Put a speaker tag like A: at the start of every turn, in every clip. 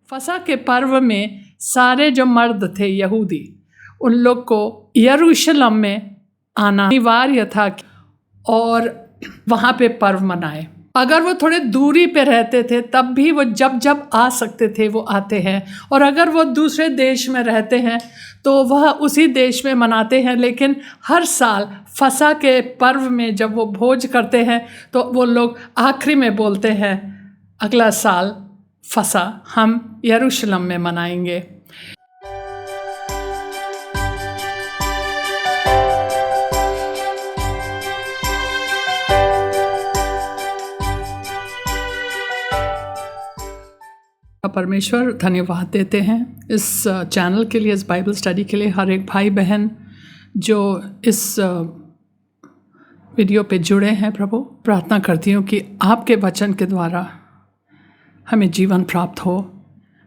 A: फसह के पर्व में सारे जो मर्द थे यहूदी, उन लोग को यरूशलेम में आना अनिवार्य था और वहाँ पे पर्व मनाए। अगर वो थोड़े दूरी पे रहते थे तब भी वो जब जब आ सकते थे वो आते हैं, और अगर वो दूसरे देश में रहते हैं तो वह उसी देश में मनाते हैं। लेकिन हर साल फसह के पर्व में जब वो भोज करते हैं तो वो लोग आखिरी में बोलते हैं अगला साल फसह हम यरूशलेम में मनाएंगे। परमेश्वर धन्यवाद देते हैं इस चैनल के लिए, इस बाइबल स्टडी के लिए। हर एक भाई बहन जो इस वीडियो पे जुड़े हैं, प्रभु प्रार्थना करती हूँ कि आपके वचन के द्वारा हमें जीवन प्राप्त हो,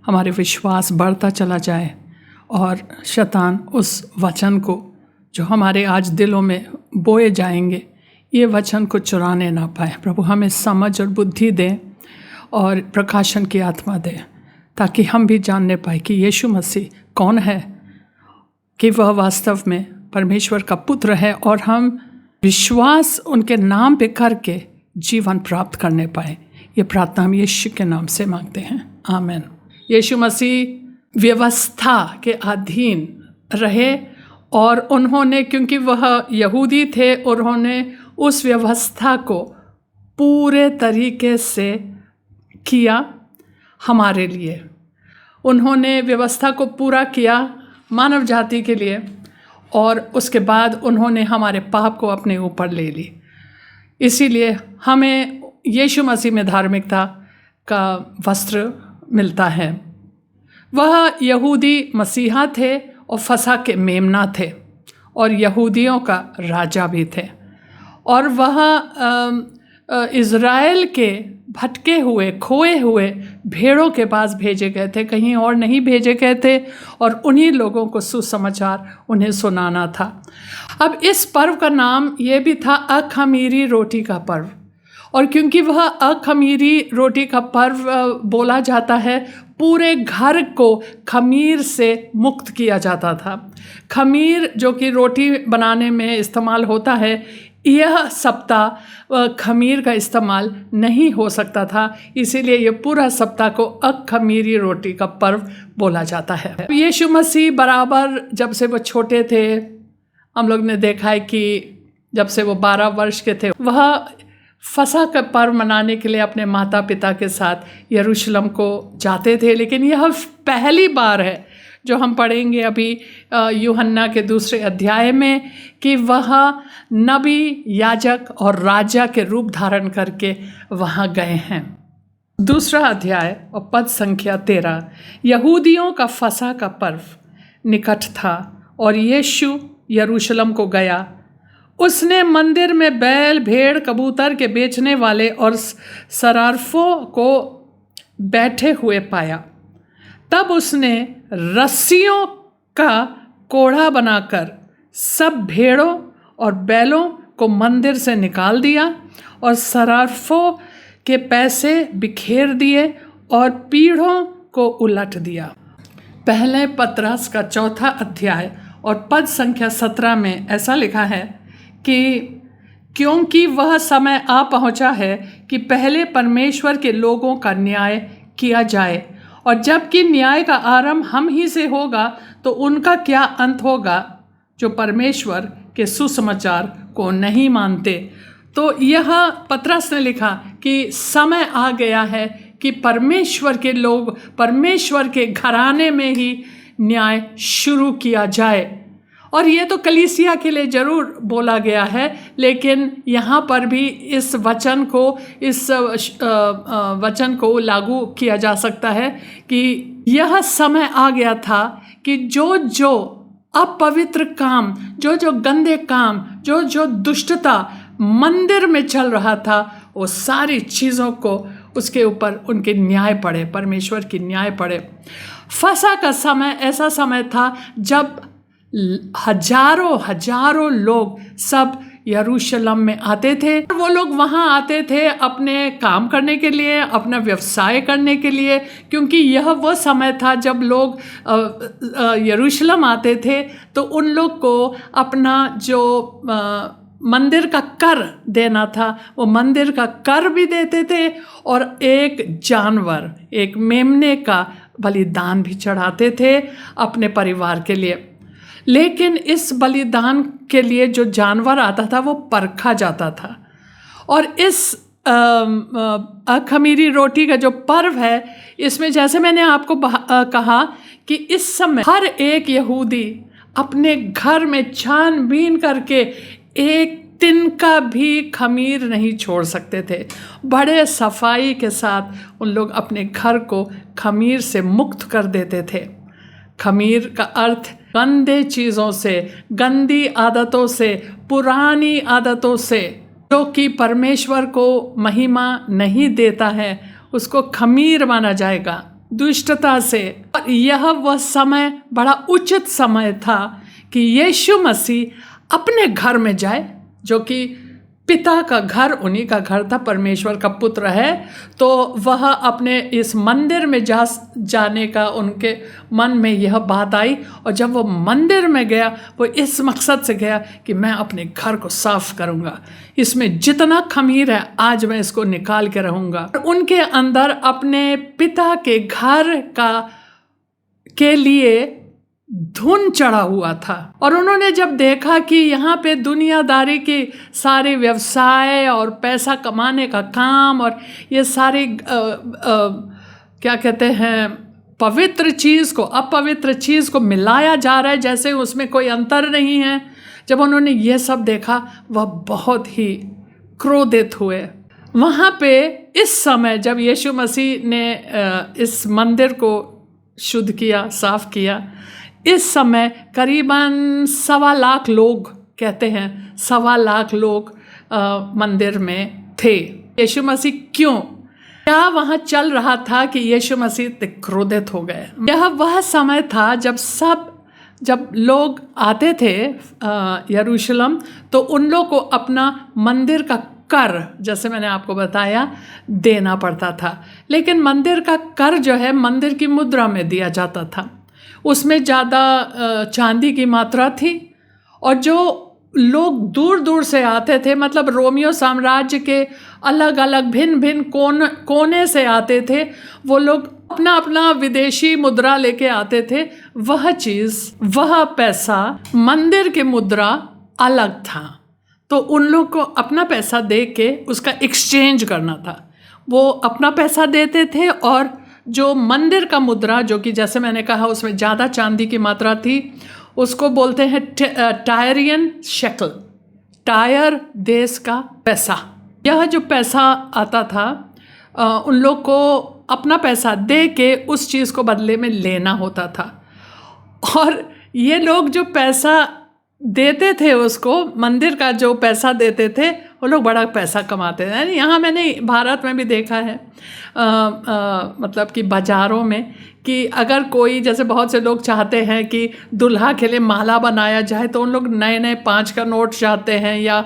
A: हमारे विश्वास बढ़ता चला जाए और शैतान उस वचन को जो हमारे आज दिलों में बोए जाएंगे, ये वचन को चुराने ना पाए। प्रभु हमें समझ और बुद्धि दें और प्रकाशन की आत्मा दे, ताकि हम भी जानने पाए कि यीशु मसीह कौन है, कि वह वास्तव में परमेश्वर का पुत्र है, और हम विश्वास उनके नाम पे करके जीवन प्राप्त करने पाए। ये प्रार्थना हम यीशु के नाम से मांगते हैं, आमीन। यीशु मसीह व्यवस्था के अधीन रहे और उन्होंने, क्योंकि वह यहूदी थे, उन्होंने उस व्यवस्था को पूरे तरीके से किया हमारे लिए। उन्होंने व्यवस्था को पूरा किया मानव जाति के लिए, और उसके बाद उन्होंने हमारे पाप को अपने ऊपर ले ली। इसीलिए हमें यीशु मसीह में धार्मिकता का वस्त्र मिलता है। वह यहूदी मसीहा थे और फसह के मेमना थे और यहूदियों का राजा भी थे, और वह इज़राइल के भटके हुए खोए हुए भेड़ों के पास भेजे गए थे, कहीं और नहीं भेजे गए थे, और उन्हीं लोगों को सुसमाचार उन्हें सुनाना था। अब इस पर्व का नाम ये भी था अखमीरी रोटी का पर्व, और क्योंकि वह अखमीरी रोटी का पर्व बोला जाता है, पूरे घर को खमीर से मुक्त किया जाता था। खमीर जो कि रोटी बनाने में इस्तेमाल होता है, यह सप्ताह खमीर का इस्तेमाल नहीं हो सकता था, इसीलिए ये पूरा सप्ताह को अखमीरी रोटी का पर्व बोला जाता है। यीशु मसीह बराबर जब से वो छोटे थे, हम लोग ने देखा है कि जब से वो 12 वर्ष के थे, वह फसह का पर्व मनाने के लिए अपने माता पिता के साथ यरूशलेम को जाते थे। लेकिन यह पहली बार है जो हम पढ़ेंगे अभी यूहन्ना के 2 अध्याय में, कि वह नबी, याजक और राजा के रूप धारण करके वहाँ गए हैं। 2 अध्याय और पद संख्या 13। यहूदियों का फसह का पर्व निकट था और यीशु यरूशलेम को गया। उसने मंदिर में बैल, भेड़, कबूतर के बेचने वाले और सरारफों को बैठे हुए पाया। तब उसने रस्सियों का कोढ़ा बनाकर सब भेड़ों और बैलों को मंदिर से निकाल दिया और सरारफों के पैसे बिखेर दिए और पीढ़ों को उलट दिया। पहले पतरस का 4 अध्याय और पद संख्या 17 में ऐसा लिखा है कि क्योंकि वह समय आ पहुंचा है कि पहले परमेश्वर के लोगों का न्याय किया जाए, और जबकि न्याय का आरंभ हम ही से होगा तो उनका क्या अंत होगा जो परमेश्वर के सुसमाचार को नहीं मानते। तो यह पतरस ने लिखा कि समय आ गया है कि परमेश्वर के लोग, परमेश्वर के घराने में ही न्याय शुरू किया जाए। और ये तो कलीसिया के लिए ज़रूर बोला गया है, लेकिन यहाँ पर भी इस वचन को लागू किया जा सकता है कि यह समय आ गया था कि जो अपवित्र काम, जो गंदे काम, जो दुष्टता मंदिर में चल रहा था, वो सारी चीज़ों को उसके ऊपर उनके न्याय पड़े, परमेश्वर की न्याय पड़े। फसह का समय ऐसा समय था जब हजारों लोग सब यरूशलेम में आते थे। वो लोग वहाँ आते थे अपने काम करने के लिए, अपना व्यवसाय करने के लिए, क्योंकि यह वो समय था जब लोग यरूशलेम आते थे तो उन लोग को अपना जो मंदिर का कर देना था वो मंदिर का कर भी देते थे और एक जानवर, एक मेमने का बलिदान भी चढ़ाते थे अपने परिवार के लिए। लेकिन इस बलिदान के लिए जो जानवर आता था वो परखा जाता था। और इस अखमीरी रोटी का जो पर्व है, इसमें जैसे मैंने आपको कहा कि इस समय हर एक यहूदी अपने घर में छानबीन करके एक तिनका भी खमीर नहीं छोड़ सकते थे। बड़े सफाई के साथ उन लोग अपने घर को खमीर से मुक्त कर देते थे। खमीर का अर्थ गंदे चीज़ों से, गंदी आदतों से, पुरानी आदतों से, जो कि परमेश्वर को महिमा नहीं देता है, उसको खमीर माना जाएगा, दुष्टता से। और यह वह समय बड़ा उचित समय था कि यीशु मसीह अपने घर में जाए, जो कि पिता का घर, उन्हीं का घर था, परमेश्वर का पुत्र है, तो वह अपने इस मंदिर में जाने का उनके मन में यह बात आई। और जब वो मंदिर में गया, वो इस मकसद से गया कि मैं अपने घर को साफ करूँगा, इसमें जितना खमीर है आज मैं इसको निकाल के रहूँगा। उनके अंदर अपने पिता के घर के लिए धुन चढ़ा हुआ था। और उन्होंने जब देखा कि यहाँ पे दुनियादारी के सारे व्यवसाय और पैसा कमाने का काम और ये सारे क्या कहते हैं, पवित्र चीज़ को अपवित्र चीज़ को मिलाया जा रहा है, जैसे उसमें कोई अंतर नहीं है। जब उन्होंने ये सब देखा, वह बहुत ही क्रोधित हुए। वहाँ पे इस समय जब यीशु मसीह ने इस मंदिर को शुद्ध किया, साफ किया, इस समय करीबन 1.25 लाख लोग, कहते हैं 1.25 लाख लोग मंदिर में थे। यीशु मसीह क्या वहाँ चल रहा था कि यीशु मसीह क्रोधित हो गए। यह वह समय था जब लोग आते थे यरूशलेम, तो उन लोग को अपना मंदिर का कर, जैसे मैंने आपको बताया, देना पड़ता था। लेकिन मंदिर का कर जो है मंदिर की मुद्रा में दिया जाता था, उसमें ज़्यादा चांदी की मात्रा थी। और जो लोग दूर दूर से आते थे, मतलब रोमियो साम्राज्य के अलग अलग भिन्न भिन्न कोने से आते थे, वो लोग अपना अपना विदेशी मुद्रा लेके आते थे। वह चीज़, वह पैसा, मंदिर की मुद्रा अलग था, तो उन लोग को अपना पैसा दे के उसका एक्सचेंज करना था। वो अपना पैसा देते थे और जो मंदिर का मुद्रा, जो कि जैसे मैंने कहा उसमें ज़्यादा चांदी की मात्रा थी, उसको बोलते हैं टायरियन शेकल, टायर देश का पैसा। यह जो पैसा आता था, उन लोग को अपना पैसा दे के उस चीज़ को बदले में लेना होता था। और ये लोग जो पैसा देते थे, उसको मंदिर का जो पैसा देते थे, वो लोग बड़ा पैसा कमाते थे। यानी यहाँ मैंने भारत में भी देखा है, मतलब कि बाज़ारों में, कि अगर कोई, जैसे बहुत से लोग चाहते हैं कि दुल्हा के लिए माला बनाया जाए, तो उन लोग नए नए 5 का नोट चाहते हैं या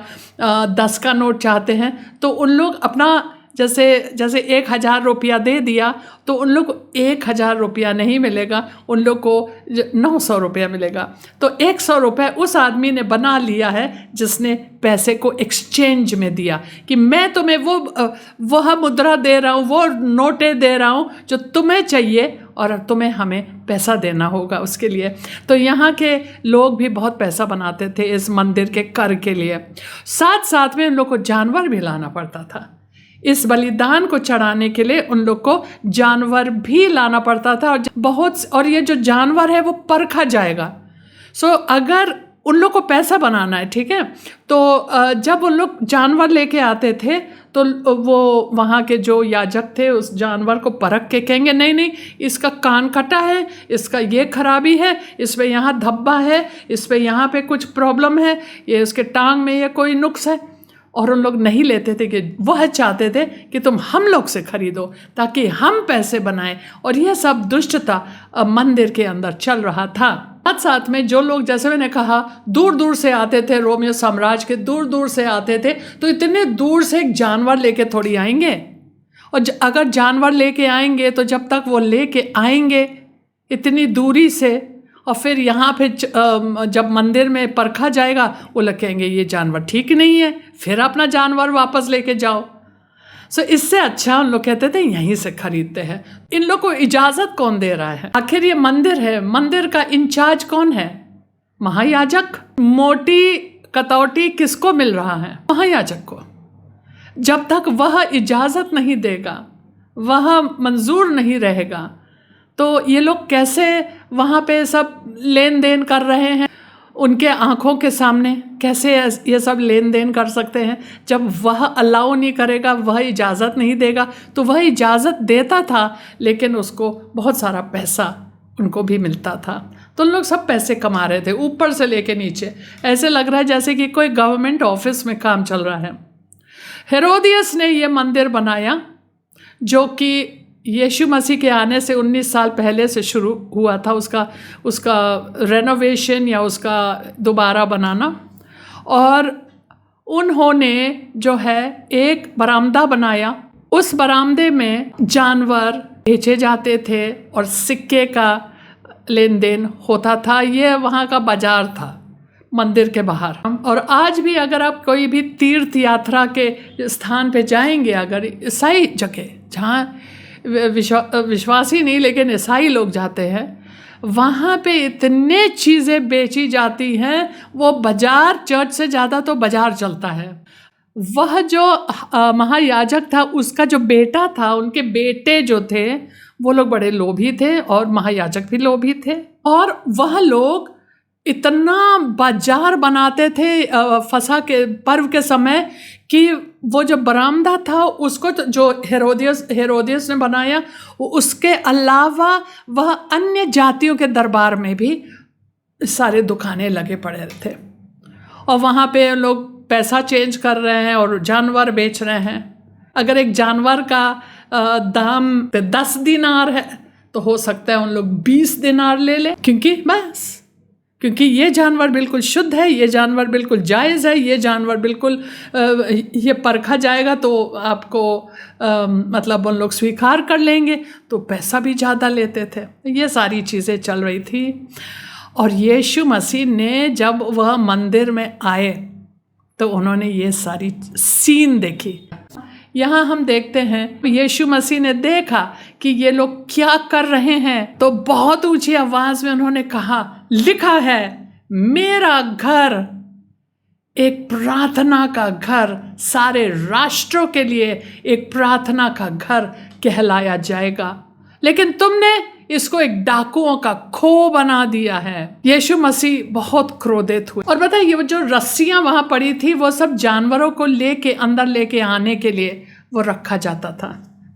A: 10 का नोट चाहते हैं, तो उन लोग अपना जैसे 1,000 रुपया दे दिया, तो उन लोग को 1,000 रुपया नहीं मिलेगा, उन लोग को 900 रुपया मिलेगा। तो 100 रुपये उस आदमी ने बना लिया है जिसने पैसे को एक्सचेंज में दिया, कि मैं तुम्हें वह मुद्रा दे रहा हूँ, वो नोटें दे रहा हूँ जो तुम्हें चाहिए, और तुम्हें हमें पैसा देना होगा उसके लिए। तो यहाँ के लोग भी बहुत पैसा बनाते थे इस मंदिर के कर के लिए। साथ साथ में उन लोग को जानवर भी लाना पड़ता था। इस बलिदान को चढ़ाने के लिए उन लोग को जानवर भी लाना पड़ता था। और ये जो जानवर है वो परखा जाएगा। अगर उन लोग को पैसा बनाना है, ठीक है, तो जब उन लोग जानवर लेके आते थे, तो वो वहाँ के जो याजक थे उस जानवर को परख के कहेंगे, नहीं, इसका कान कटा है, इसका ये खराबी है, इस पे यहाँ धब्बा है, इस पे यहाँ पे कुछ प्रॉब्लम है, ये इसके टांग में ये कोई नुक्स है। और उन लोग नहीं लेते थे, कि वह चाहते थे कि तुम हम लोग से खरीदो ताकि हम पैसे बनाएं। और यह सब दुष्टता मंदिर के अंदर चल रहा था। साथ साथ में जो लोग, जैसे मैंने कहा, दूर दूर से आते थे, रोमियो साम्राज्य के दूर दूर से आते थे, तो इतने दूर से एक जानवर लेके थोड़ी आएंगे। और अगर जानवर लेके आएंगे तो जब तक वो लेके आएंगे इतनी दूरी से, और फिर यहाँ पे जब मंदिर में परखा जाएगा, वो लोग कहेंगे ये जानवर ठीक नहीं है, फिर अपना जानवर वापस लेके जाओ। सो इससे अच्छा उन लोग कहते थे यहीं से खरीदते हैं। इन लोग को इजाज़त कौन दे रहा है? आखिर ये मंदिर है, मंदिर का इंचार्ज कौन है? महायाजक। मोटी कटौती किसको मिल रहा है? महायाजक को। जब तक वह इजाज़त नहीं देगा, वह मंजूर नहीं रहेगा, तो ये लोग कैसे वहाँ पे सब लेन देन कर रहे हैं? उनके आँखों के सामने कैसे ये सब लेन देन कर सकते हैं? जब वह अलाउ नहीं करेगा, वह इजाज़त नहीं देगा, तो वह इजाज़त देता था लेकिन उसको बहुत सारा पैसा उनको भी मिलता था। तो लोग सब पैसे कमा रहे थे ऊपर से लेके नीचे। ऐसे लग रहा है जैसे कि कोई गवर्नमेंट ऑफिस में काम चल रहा है। हेरोदियस ने ये मंदिर बनाया जो कि यीशु मसीह के आने से 19 साल पहले से शुरू हुआ था, उसका रेनोवेशन या उसका दोबारा बनाना। और उन्होंने जो है एक बरामदा बनाया, उस बरामदे में जानवर बेचे जाते थे और सिक्के का लेन देन होता था। ये वहाँ का बाजार था मंदिर के बाहर। और आज भी अगर आप कोई भी तीर्थ यात्रा के स्थान पे जाएंगे, अगर ईसाई जगह जहाँ विश्वासी नहीं लेकिन ईसाई लोग जाते हैं, वहाँ पे इतने चीज़ें बेची जाती हैं, वो बाजार, चर्च से ज़्यादा तो बाजार चलता है। वह जो महायाजक था, उसका जो बेटा था, उनके बेटे जो थे वो लोग बड़े लोभी थे और महायाजक भी लोभी थे। और वह लोग इतना बाजार बनाते थे फसह के पर्व के समय कि वो जो बरामदा था उसको तो जो हेरोदियस ने बनाया, उसके अलावा वह अन्य जातियों के दरबार में भी सारे दुकानें लगे पड़े थे। और वहाँ पे लोग पैसा चेंज कर रहे हैं और जानवर बेच रहे हैं। अगर एक जानवर का दाम 10 दिनार है तो हो सकता है उन लोग 20 दिनार ले लें, क्योंकि ये जानवर बिल्कुल शुद्ध है, ये जानवर बिल्कुल जायज़ है, ये जानवर बिल्कुल ये परखा जाएगा तो आपको मतलब उन लोग स्वीकार कर लेंगे, तो पैसा भी ज़्यादा लेते थे। ये सारी चीज़ें चल रही थी। और यीशु मसीह ने जब वह मंदिर में आए तो उन्होंने ये सारी सीन देखी। यहाँ हम देखते हैं यीशु मसीह ने देखा कि ये लोग क्या कर रहे हैं, तो बहुत ऊंची आवाज़ में उन्होंने कहा, लिखा है मेरा घर एक प्रार्थना का घर, सारे राष्ट्रों के लिए एक प्रार्थना का घर कहलाया जाएगा, लेकिन तुमने इसको एक डाकुओं का खो बना दिया है। यीशु मसीह बहुत क्रोधित हुए। और बताइए, ये जो रस्सियां वहां पड़ी थी वो सब जानवरों को लेके अंदर लेके आने के लिए वो रखा जाता था।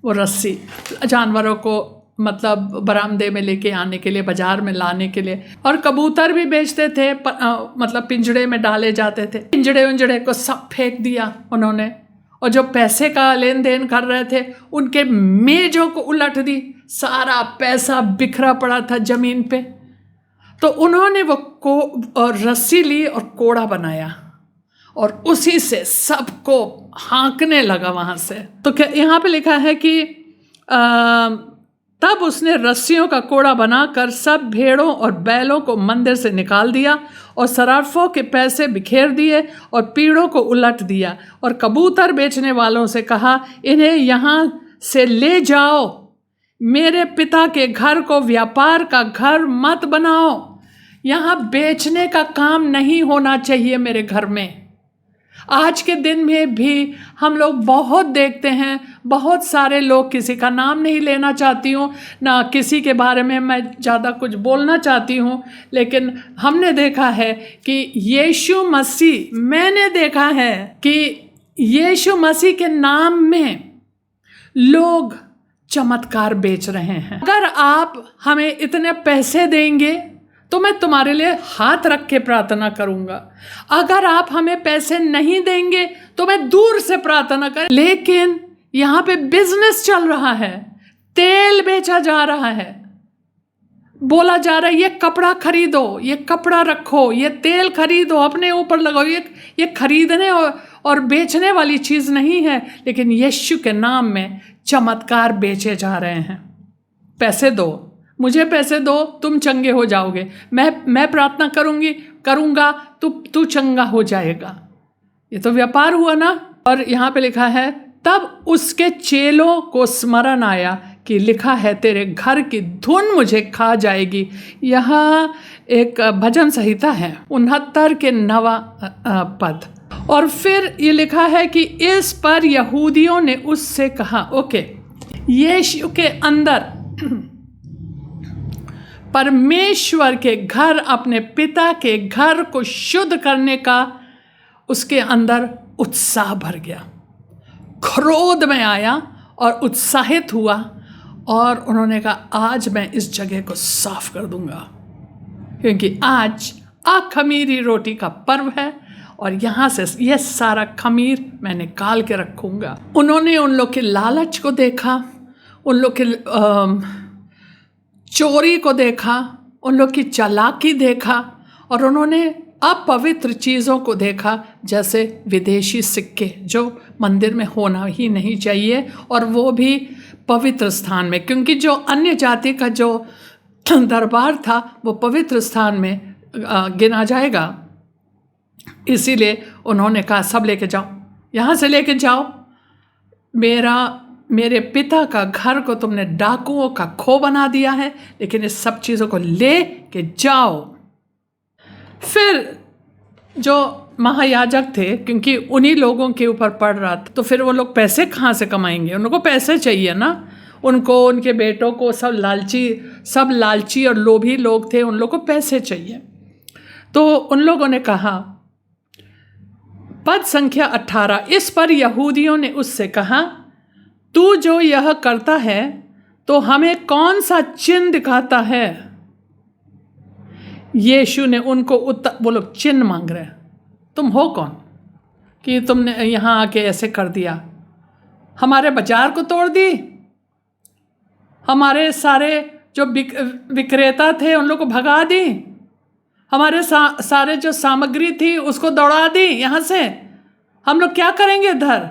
A: वो रस्सी जानवरों को मतलब बरामदे में लेके आने के लिए, बाजार में लाने के लिए। और कबूतर भी बेचते थे, मतलब पिंजड़े में डाले जाते थे। पिंजड़े को सब फेंक दिया उन्होंने। और जो पैसे का लेन देन कर रहे थे उनके मेजों को उलट दी, सारा पैसा बिखरा पड़ा था जमीन पे। तो उन्होंने वो रस्सी ली और कोड़ा बनाया और उसी से सबको हाँकने लगा वहाँ से। तो क्या यहाँ पे लिखा है कि तब उसने रस्सियों का कोड़ा बनाकर सब भेड़ों और बैलों को मंदिर से निकाल दिया और सराफों के पैसे बिखेर दिए और पीड़ों को उलट दिया और कबूतर बेचने वालों से कहा, इन्हें यहाँ से ले जाओ, मेरे पिता के घर को व्यापार का घर मत बनाओ। यहाँ बेचने का काम नहीं होना चाहिए मेरे घर में। आज के दिन में भी हम लोग बहुत देखते हैं, बहुत सारे लोग, किसी का नाम नहीं लेना चाहती हूँ, ना किसी के बारे में मैं ज़्यादा कुछ बोलना चाहती हूँ, लेकिन हमने देखा है कि यीशु मसीह, मैंने देखा है कि यीशु मसीह के नाम में लोग चमत्कार बेच रहे हैं। अगर आप हमें इतने पैसे देंगे तो मैं तुम्हारे लिए हाथ रख के प्रार्थना करूंगा। अगर आप हमें पैसे नहीं देंगे तो मैं दूर से प्रार्थना कर। लेकिन यहाँ पे बिजनेस चल रहा है, तेल बेचा जा रहा है, बोला जा रहा है ये कपड़ा खरीदो, ये कपड़ा रखो, ये तेल खरीदो, अपने ऊपर लगाओ। ये खरीदने और बेचने वाली चीज़ नहीं है, लेकिन यीशु के नाम में चमत्कार बेचे जा रहे हैं। पैसे दो, मुझे पैसे दो, तुम चंगे हो जाओगे। मैं प्रार्थना करूँगा तू चंगा हो जाएगा। ये तो व्यापार हुआ ना। और यहाँ पे लिखा है तब उसके चेलों को स्मरण आया कि लिखा है तेरे घर की धुन मुझे खा जाएगी। यहाँ एक भजन संहिता है 69 के 9 पद। और फिर ये लिखा है कि इस पर यहूदियों ने उससे कहा, ओके, यीशु के अंदर परमेश्वर के घर, अपने पिता के घर को शुद्ध करने का उसके अंदर उत्साह भर गया, क्रोध में आया और उत्साहित हुआ। और उन्होंने कहा आज मैं इस जगह को साफ कर दूंगा, क्योंकि आज अखमीरी रोटी का पर्व है और यहाँ से यह सारा खमीर मैं निकाल के रखूँगा। उन्होंने उन लोग के लालच को देखा, उन लोग के चोरी को देखा, उन लोग की चालाकी देखा, और उन्होंने अपवित्र चीज़ों को देखा, जैसे विदेशी सिक्के जो मंदिर में होना ही नहीं चाहिए, और वो भी पवित्र स्थान में, क्योंकि जो अन्य जाति का जो दरबार था वो पवित्र स्थान में गिना जाएगा। इसीलिए उन्होंने कहा सब लेके जाओ, यहाँ से लेके जाओ, मेरे पिता का घर को तुमने डाकुओं का खो बना दिया है, लेकिन इस सब चीज़ों को ले के जाओ। फिर जो महायाजक थे, क्योंकि उन्हीं लोगों के ऊपर पड़ रहा था, तो फिर वो लोग पैसे कहाँ से कमाएंगे? उनको पैसे चाहिए ना, उनको, उनके बेटों को, सब लालची और लोभी लोग थे, उन लोगों को पैसे चाहिए। तो उन लोगों ने कहा, पद संख्या 18, इस पर यहूदियों ने उससे कहा तू जो यह करता है तो हमें कौन सा चिन्ह दिखाता है? यीशु ने उनको उत्तर, वो लोग चिन्ह मांग रहे हैं, तुम हो कौन कि तुमने यहाँ आके ऐसे कर दिया? हमारे बाजार को तोड़ दी, हमारे सारे जो विक्रेता थे उन लोग को भगा दी, हमारे सारे जो सामग्री थी उसको दौड़ा दी यहाँ से, हम लोग क्या करेंगे इधर?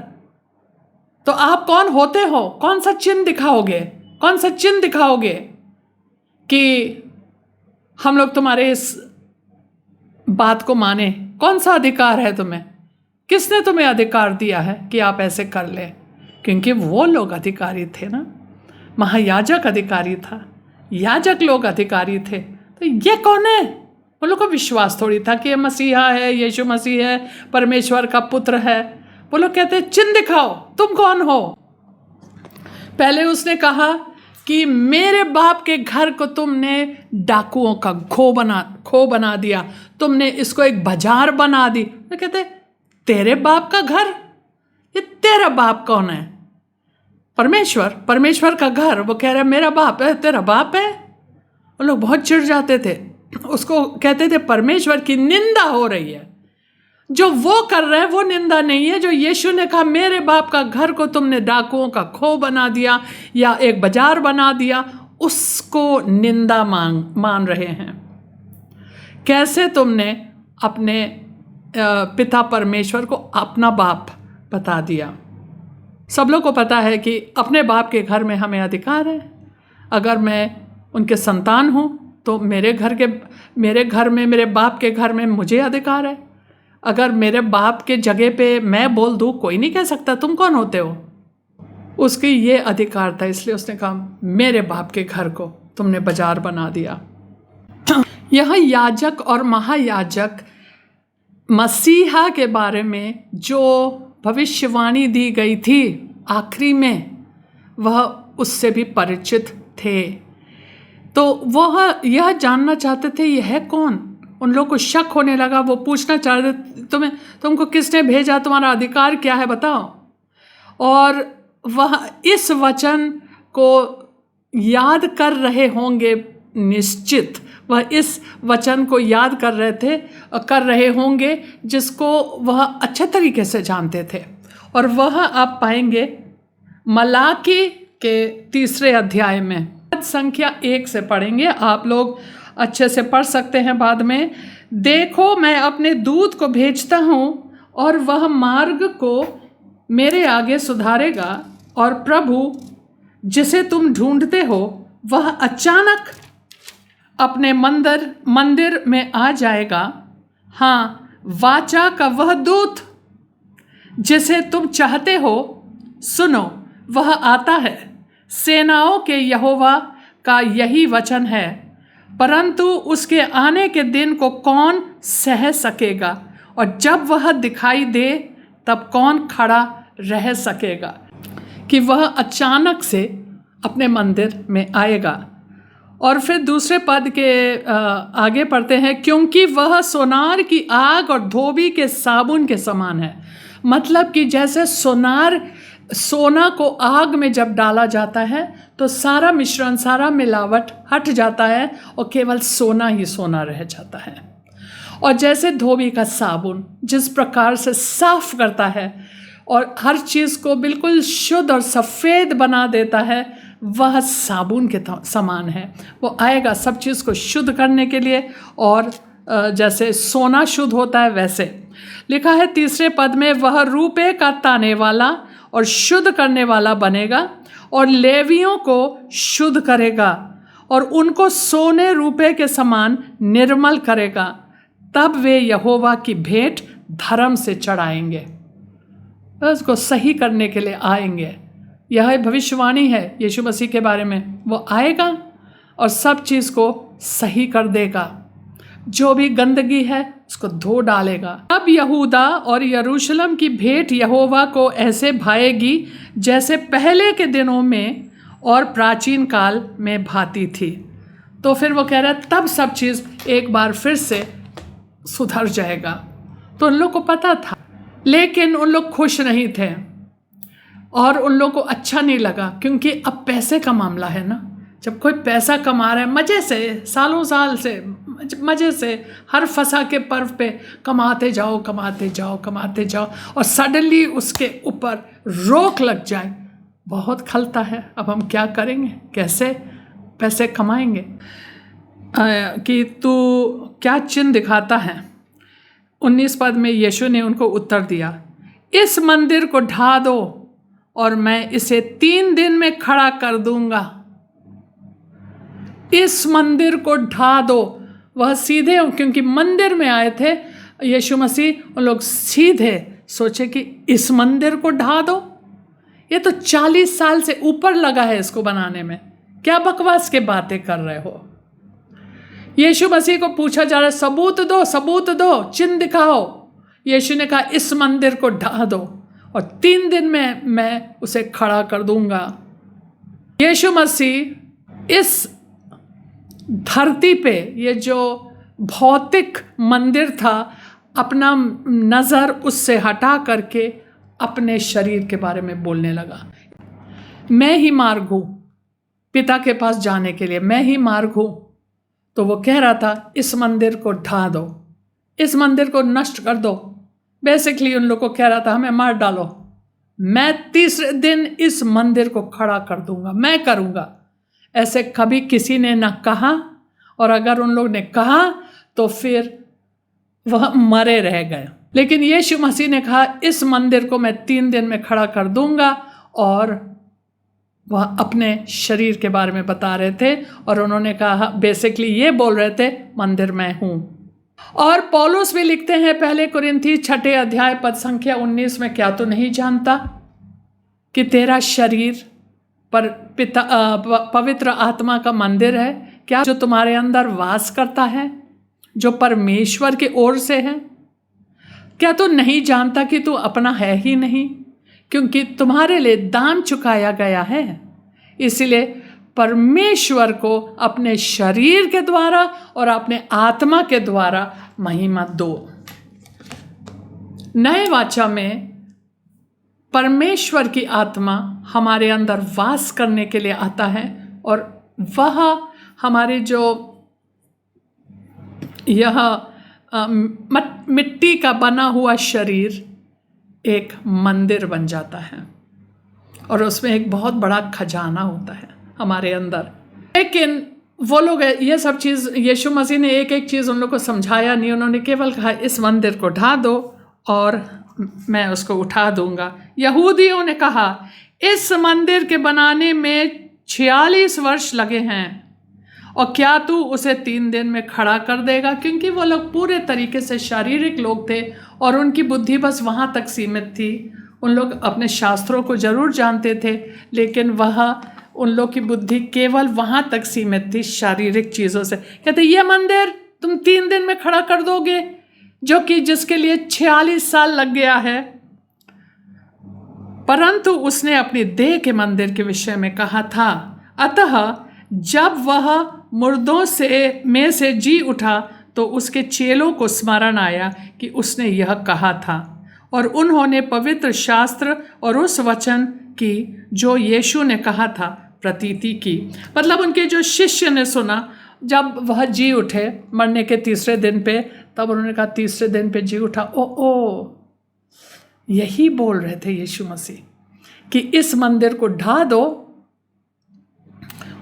A: तो आप कौन होते हो? कौन सा चिन्ह दिखाओगे? कौन सा चिन्ह दिखाओगे कि हम लोग तुम्हारे इस बात को माने? कौन सा अधिकार है तुम्हें? किसने तुम्हें अधिकार दिया है कि आप ऐसे कर ले? क्योंकि वो लोग अधिकारी थे ना, महायाजक अधिकारी था, याजक लोग अधिकारी थे। तो ये कौन है? उन लोग को विश्वास थोड़ी था कि ये मसीहा है, यीशु मसीह है, परमेश्वर का पुत्र है। वो लोग कहते चिन्ह दिखाओ, तुम कौन हो? पहले उसने कहा कि मेरे बाप के घर को तुमने डाकुओं का खो बना दिया, तुमने इसको एक बाजार बना दी। तो कहते तेरे बाप का घर? ये तेरा बाप कौन है? परमेश्वर का घर। वो कह रहा है मेरा बाप है, तेरा बाप है? वो लोग बहुत चिढ़ जाते थे, उसको कहते थे परमेश्वर की निंदा हो रही है। जो वो कर रहे हैं वो निंदा नहीं है, जो यीशु ने कहा मेरे बाप का घर को तुमने डाकुओं का खो बना दिया या एक बाजार बना दिया, उसको निंदा मान रहे हैं। कैसे तुमने अपने पिता परमेश्वर को अपना बाप बता दिया? सब लोग को पता है कि अपने बाप के घर में हमें अधिकार है। अगर मैं उनके संतान हूँ तो मेरे घर में, मेरे बाप के घर में मुझे अधिकार है। अगर मेरे बाप के जगह पे मैं बोल दूँ, कोई नहीं कह सकता तुम कौन होते हो। उसकी ये अधिकार था, इसलिए उसने कहा मेरे बाप के घर को तुमने बाजार बना दिया। यह याजक और महायाजक मसीहा के बारे में जो भविष्यवाणी दी गई थी आखिरी में, वह उससे भी परिचित थे। तो वह यह जानना चाहते थे यह है कौन। उन लोगों को शक होने लगा, वो पूछना चाहते तुमको किसने भेजा, तुम्हारा अधिकार क्या है बताओ। और वह इस वचन को याद कर रहे होंगे, निश्चित वह इस वचन को याद कर रहे होंगे जिसको वह अच्छे तरीके से जानते थे। और वह आप पाएंगे मलाकी के 3 अध्याय में। पद संख्या 1 से पढ़ेंगे, आप लोग अच्छे से पढ़ सकते हैं बाद में। देखो मैं अपने दूत को भेजता हूँ और वह मार्ग को मेरे आगे सुधारेगा, और प्रभु जिसे तुम ढूंढते हो वह अचानक अपने मंदिर में आ जाएगा। हाँ, वाचा का वह दूत जिसे तुम चाहते हो, सुनो वह आता है। सेनाओं के यहोवा का यही वचन है। परंतु उसके आने के दिन को कौन सह सकेगा, और जब वह दिखाई दे तब कौन खड़ा रह सकेगा। कि वह अचानक से अपने मंदिर में आएगा। और फिर दूसरे पद के आगे पढ़ते हैं, क्योंकि वह सोनार की आग और धोबी के साबुन के समान है। मतलब कि जैसे सोना को आग में जब डाला जाता है तो सारा मिश्रण, सारा मिलावट हट जाता है और केवल सोना ही सोना रह जाता है। और जैसे धोबी का साबुन जिस प्रकार से साफ करता है और हर चीज़ को बिल्कुल शुद्ध और सफ़ेद बना देता है, वह साबुन के समान है। वो आएगा सब चीज़ को शुद्ध करने के लिए, और जैसे सोना शुद्ध होता है वैसे। लिखा है तीसरे पद में, वह रूपे का ताने वाला और शुद्ध करने वाला बनेगा, और लेवियों को शुद्ध करेगा और उनको सोने रूपे के समान निर्मल करेगा। तब वे यहोवा की भेंट धर्म से चढ़ाएंगे। उसको सही करने के लिए आएंगे। यह भविष्यवाणी है यीशु मसीह के बारे में। वो आएगा और सब चीज़ को सही कर देगा, जो भी गंदगी है उसको धो डालेगा। अब यहूदा और यरूशलेम की भेंट यहोवा को ऐसे भाएगी जैसे पहले के दिनों में और प्राचीन काल में भाती थी। तो फिर वो कह रहा है तब सब चीज़ एक बार फिर से सुधर जाएगा। तो उन लोग को पता था, लेकिन उन लोग खुश नहीं थे और उन लोग को अच्छा नहीं लगा, क्योंकि अब पैसे का मामला है ना। जब कोई पैसा कमा रहा है मज़े से, सालों साल से मज़े से, हर फसा के पर्व पे कमाते जाओ कमाते जाओ कमाते जाओ, और सडनली उसके ऊपर रोक लग जाए, बहुत खलता है। अब हम क्या करेंगे, कैसे पैसे कमाएंगे। कि तू क्या चिन्ह दिखाता है। 19 पद में यीशु ने उनको उत्तर दिया, इस मंदिर को ढा दो और मैं इसे 3 दिन में खड़ा कर दूंगा। इस मंदिर को ढा दो। वह सीधे, क्योंकि मंदिर में आए थे यीशु मसीह, उन लोग सीधे सोचे कि इस मंदिर को ढा दो। ये तो 40 साल से ऊपर लगा है इसको बनाने में, क्या बकवास के बातें कर रहे हो। यीशु मसीह को पूछा जा रहा है, सबूत दो, सबूत दो, चिन्ह दिखाओ। यीशु ने कहा इस मंदिर को ढा दो और 3 दिन में मैं उसे खड़ा कर दूंगा। यीशु मसीह इस धरती पे, ये जो भौतिक मंदिर था, अपना नज़र उससे हटा करके अपने शरीर के बारे में बोलने लगा। मैं ही मार्ग हूँ पिता के पास जाने के लिए, मैं ही मार्ग हूँ। तो वो कह रहा था इस मंदिर को ढा दो, इस मंदिर को नष्ट कर दो। बेसिकली उन लोग को कह रहा था हमें मार डालो, मैं तीसरे दिन इस मंदिर को खड़ा कर दूंगा, मैं करूँगा। ऐसे कभी किसी ने ना कहा, और अगर उन लोग ने कहा तो फिर वह मरे रह गए। लेकिन यीशु मसीह ने कहा इस मंदिर को मैं 3 दिन में खड़ा कर दूंगा, और वह अपने शरीर के बारे में बता रहे थे। और उन्होंने कहा, बेसिकली ये बोल रहे थे मंदिर मैं हूँ। और पौलुस भी लिखते हैं पहले कुरिन्थी 6 अध्याय पद संख्या 19 में, क्या तू नहीं जानता कि तेरा शरीर पर पवित्र आत्मा का मंदिर है, क्या जो तुम्हारे अंदर वास करता है, जो परमेश्वर की ओर से है। क्या तू नहीं जानता कि तू अपना है ही नहीं, क्योंकि तुम्हारे लिए दाम चुकाया गया है। इसलिए परमेश्वर को अपने शरीर के द्वारा और अपने आत्मा के द्वारा महिमा दो। नए वाचा में परमेश्वर की आत्मा हमारे अंदर वास करने के लिए आता है, और वह हमारे जो यह मिट्टी का बना हुआ शरीर एक मंदिर बन जाता है, और उसमें एक बहुत बड़ा खजाना होता है हमारे अंदर। लेकिन वो लोग ये सब चीज़, यीशु मसीह ने एक एक चीज़ उन लोग को समझाया नहीं। उन्होंने केवल कहा इस मंदिर को ढा दो और मैं उसको उठा दूंगा। यहूदियों ने कहा इस मंदिर के बनाने में 46 वर्ष लगे हैं और क्या तू उसे 3 दिन में खड़ा कर देगा? क्योंकि वो लोग पूरे तरीके से शारीरिक लोग थे और उनकी बुद्धि बस वहाँ तक सीमित थी। उन लोग अपने शास्त्रों को जरूर जानते थे, लेकिन वह उन लोग की बुद्धि केवल वहाँ तक सीमित थी, शारीरिक चीज़ों से। कहते ये मंदिर तुम 3 दिन में खड़ा कर दोगे, जो कि जिसके लिए 46 साल लग गया है। परंतु उसने अपनी देह के मंदिर के विषय में कहा था। अतः जब वह मुर्दों में से जी उठा तो उसके चेलों को स्मरण आया कि उसने यह कहा था, और उन्होंने पवित्र शास्त्र और उस वचन की जो यीशु ने कहा था प्रतीति की। मतलब उनके जो शिष्य ने सुना, जब वह जी उठे मरने के 3रे दिन पे, तब उन्होंने कहा 3रे दिन पे जी उठा। ओ यही बोल रहे थे यीशु मसीह कि इस मंदिर को ढा दो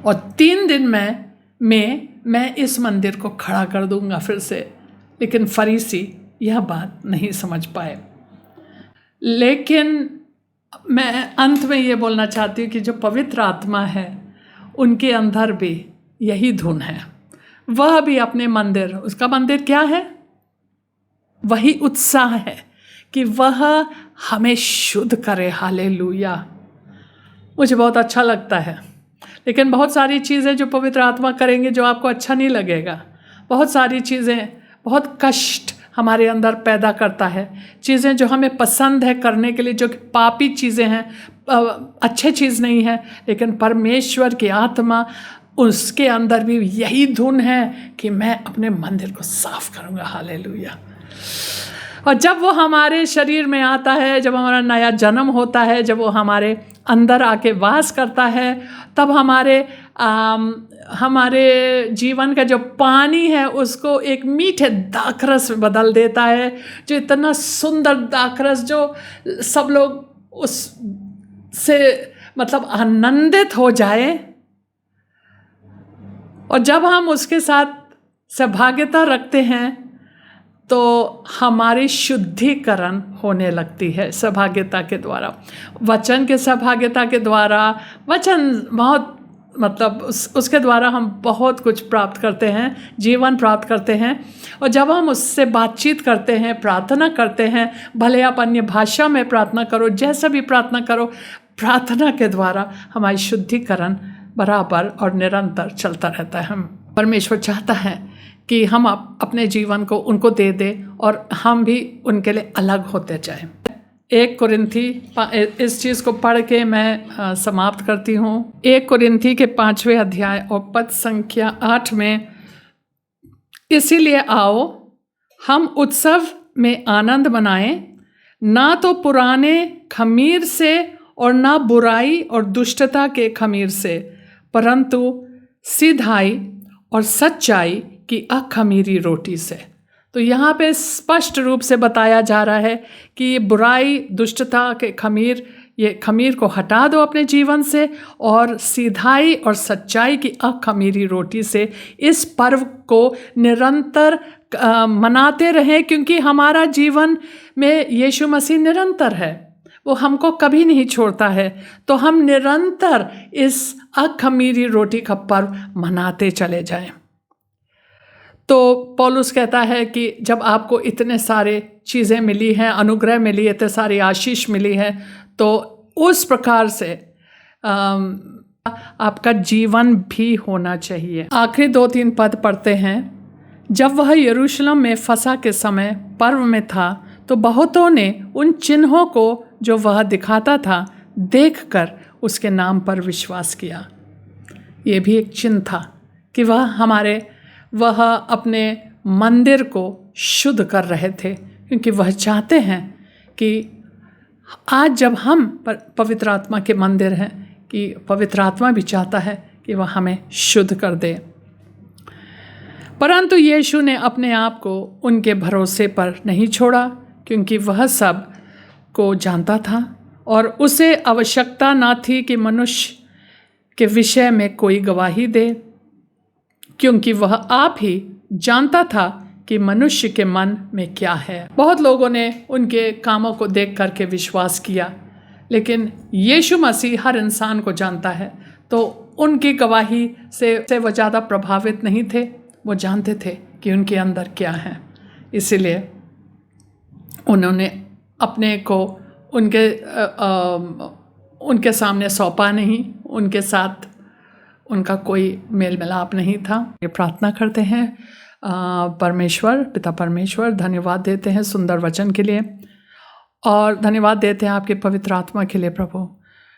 A: और 3 दिन में मैं इस मंदिर को खड़ा कर दूंगा फिर से। लेकिन फरीसी यह बात नहीं समझ पाए। लेकिन मैं अंत में ये बोलना चाहती हूँ कि जो पवित्र आत्मा है उनके अंदर भी यही धुन है। वह भी अपने मंदिर, उसका मंदिर क्या है? वही उत्साह है कि वह हमें शुद्ध करे। हालेलुया। मुझे बहुत अच्छा लगता है। लेकिन बहुत सारी चीज़ें जो पवित्र आत्मा करेंगे जो आपको अच्छा नहीं लगेगा। बहुत सारी चीज़ें बहुत कष्ट हमारे अंदर पैदा करता है। चीज़ें जो हमें पसंद है करने के लिए, जो कि पापी चीज़ें हैं, अच्छे चीज़ नहीं है, लेकिन परमेश्वर की आत्मा उसके अंदर भी यही धुन है कि मैं अपने मंदिर को साफ करूँगा। हालेलुया। और जब वो हमारे शरीर में आता है, जब हमारा नया जन्म होता है, जब वो हमारे अंदर आके वास करता है, तब हमारे जीवन का जो पानी है उसको एक मीठे दाखरस में बदल देता है। जो इतना सुंदर दाखरस, जो सब लोग उससे मतलब आनंदित हो जाए। और जब हम उसके साथ सहभागिता रखते हैं तो हमारी शुद्धिकरण होने लगती है सहभागिता के द्वारा, वचन के सहभागिता के द्वारा। वचन बहुत मतलब उसके द्वारा हम बहुत कुछ प्राप्त करते हैं, जीवन प्राप्त करते हैं। और जब हम उससे बातचीत करते हैं, प्रार्थना करते हैं, भले आप अन्य भाषा में प्रार्थना करो, जैसा भी प्रार्थना करो, प्रार्थना के द्वारा हमारी शुद्धिकरण बराबर और निरंतर चलता रहता है। हम परमेश्वर चाहता है कि हम अपने जीवन को उनको दे दें और हम भी उनके लिए अलग होते जाएं। 1 कुरिन्थी, इस चीज़ को पढ़ के मैं समाप्त करती हूँ। 1 कुरिन्थी के 5वें अध्याय और पद संख्या 8 में, इसीलिए आओ हम उत्सव में आनंद मनाएं, ना तो पुराने खमीर से और ना बुराई और दुष्टता के खमीर से, परंतु सीधाई और सच्चाई की अखमीरी रोटी से। तो यहाँ पे स्पष्ट रूप से बताया जा रहा है कि ये बुराई, दुष्टता के खमीर, ये खमीर को हटा दो अपने जीवन से और सीधाई और सच्चाई की अखमीरी रोटी से इस पर्व को निरंतर मनाते रहें। क्योंकि हमारा जीवन में यीशु मसीह निरंतर है, वो हमको कभी नहीं छोड़ता है। तो हम निरंतर इस अखमीरी रोटी का पर्व मनाते चले जाएं। तो पौलुस कहता है कि जब आपको इतने सारे चीज़ें मिली हैं, अनुग्रह मिली है, इतने सारी आशीष मिली है, तो उस प्रकार से आपका जीवन भी होना चाहिए। आखिरी 2-3 पद पढ़ते हैं। जब वह यरूशलेम में फसह के समय पर्व में था तो बहुतों ने उन चिन्हों को जो वह दिखाता था देखकर उसके नाम पर विश्वास किया। ये भी एक चिन्ह था कि वह अपने मंदिर को शुद्ध कर रहे थे, क्योंकि वह चाहते हैं कि आज जब हम पवित्र आत्मा के मंदिर हैं, कि पवित्र आत्मा भी चाहता है कि वह हमें शुद्ध कर दे। परंतु यीशु ने अपने आप को उनके भरोसे पर नहीं छोड़ा, क्योंकि वह सब को जानता था और उसे आवश्यकता ना थी कि मनुष्य के विषय में कोई गवाही दे, क्योंकि वह आप ही जानता था कि मनुष्य के मन में क्या है। बहुत लोगों ने उनके कामों को देख करके विश्वास किया, लेकिन यीशु मसीह हर इंसान को जानता है, तो उनकी गवाही से वो ज़्यादा प्रभावित नहीं थे। वो जानते थे कि उनके अंदर क्या है, इसीलिए उन्होंने अपने को उनके सामने सौंपा नहीं, उनके साथ उनका कोई मेल मिलाप नहीं था। ये प्रार्थना करते हैं, परमेश्वर, पिता परमेश्वर, धन्यवाद देते हैं सुंदर वचन के लिए, और धन्यवाद देते हैं आपके पवित्र आत्मा के लिए प्रभु,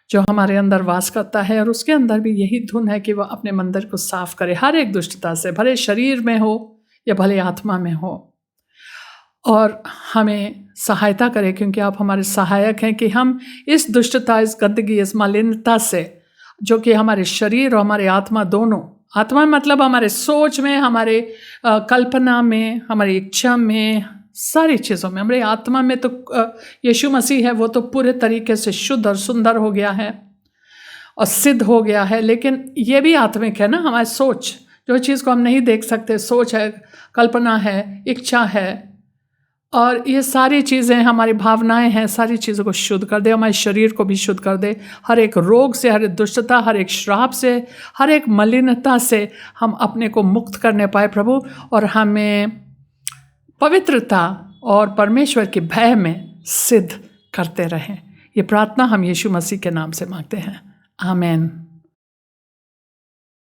A: जो हमारे अंदर वास करता है, और उसके अंदर भी यही धुन है कि वह अपने मंदिर को साफ करे हर एक दुष्टता से, भले शरीर में हो या भले आत्मा में हो, और हमें सहायता करे, क्योंकि आप हमारे सहायक हैं कि हम इस दुष्टता, इस गंदगी, इस मलिनता से, जो कि हमारे शरीर और हमारे आत्मा दोनों, आत्मा मतलब हमारे सोच में, हमारे कल्पना में, हमारी इच्छा में, सारी चीज़ों में, हमारे आत्मा में तो यीशु मसीह है, वो तो पूरे तरीके से शुद्ध और सुंदर हो गया है और सिद्ध हो गया है। लेकिन ये भी आत्मिक है ना, हमारी सोच, जो चीज़ को हम नहीं देख सकते, सोच है, कल्पना है, इच्छा है, और ये सारी चीज़ें, हमारी भावनाएं हैं, सारी चीज़ों को शुद्ध कर दे, हमारे शरीर को भी शुद्ध कर दे, हर एक रोग से, हर एक दुष्टता, हर एक श्राप से, हर एक मलिनता से हम अपने को मुक्त करने पाए प्रभु, और हमें पवित्रता और परमेश्वर के भय में सिद्ध करते रहें। ये प्रार्थना हम यीशु मसीह के नाम से मांगते हैं, आमीन।